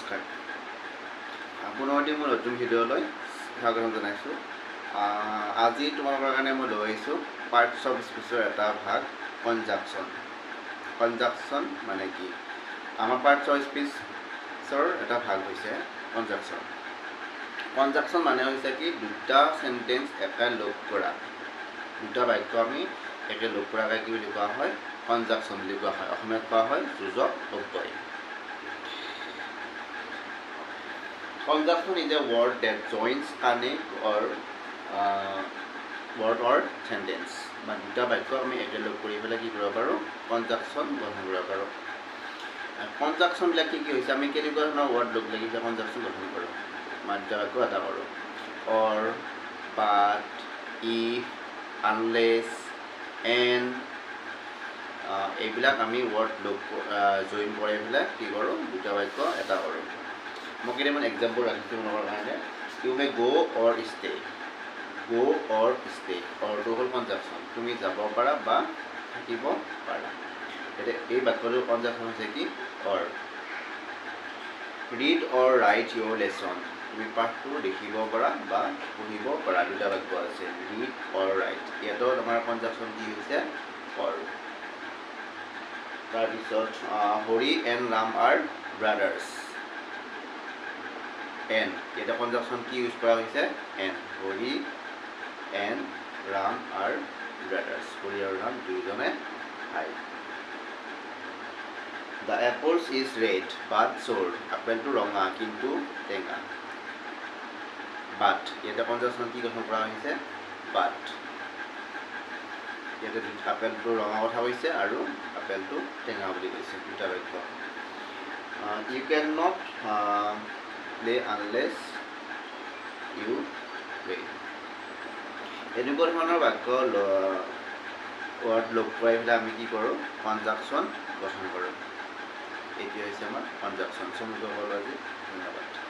নমস্কাৰ পুনৰটি মোৰ নতুন ভিডিঅ'লৈ স্বাগতম জনাইছোঁ আজি তোমালোকৰ কাৰণে মই লৈ আহিছোঁ পাৰ্টছ অফ স্পীচৰ এটা ভাগ কনজাংচন মানে কি আমাৰ পাৰ্টছ অফ স্পীচৰ এটা ভাগ হৈছে কনজাংচন মানে হৈছে কি দুটা সেন্টেন্স একেলগ কৰা দুটা বাক্য আমি একেলগ কৰাকৈ কি বুলি কোৱা হয় কনজাংচন বুলি কোৱা হয় অসমীয়াত কোৱা হয় যোজক অব্যয় Conjunction is a word that joins word or sentence. মানে দুটা বাক্য আমি একেলগ কৰি পেলাই কি কৰিব পাৰোঁ কনজাংচন গঠন কৰিব পাৰোঁ কনজাংচনবিলাক কি হৈছে আমি কেনেকুৱা ধৰণৰ ৱৰ্ড লগ লাগি কনজাংচন গঠন কৰোঁ মানে দুটা বাক্য এটা কৰোঁ অৰ বাট ইফ আনলেছ এণ্ড এইবিলাক আমি ৱৰ্ড লগ জইন কৰি পেলাই কি কৰোঁ দুটা বাক্য এটা কৰোঁ মই কেইটামান এক্সাম্পল ৰাখিছোঁ তোমালোকৰ কাৰণে ইউ মে গ' অৰ ষ্টে অৰটো হ'ল কনজাংচন তুমি যাব পাৰা বা থাকিব পাৰা এতিয়া এই বাক্যটোৰ কনজাংচন হৈছে কি অৰ ৰিড অৰ ৰাইট ইয়'ৰ লেচন তুমি পাঠটো দেখিব পাৰা বা পঢ়িব পাৰা দুটা বাক্য আছে ৰিড অৰ ৰাইট ইয়াতো আমাৰ কনজাংচন কি হৈছে অৰ তাৰপিছত Hari and Ram R brothers N এটা কনজাংচন কি ইউজ কৰা হৈছে N Hari and Ram R brothers Hari আৰু ৰাম দুয়োজনে ভাই দ্য এপলছ ইজ ৰেড বাট চ'ৰ আপেলটো ৰঙা কিন্তু টেঙা বাট ইয়াতে কনজাংচন কি গঠন কৰা হৈছে বাট ইয়াতে আপেলটো ৰঙা কথা কৈছে আৰু আপেলটো টেঙা বুলি কৈছে দুটা বাক্য you can not play unless you play এনেকুৱা ধৰণৰ বাক্য ৱৰ্ড লগ কৰাই পেলাই আমি কি কৰোঁ কনজাংচন গঠন কৰোঁ এইটো হৈছে আমাৰ কনজাংচন চমুকৈ হ'ল আজি ধন্যবাদ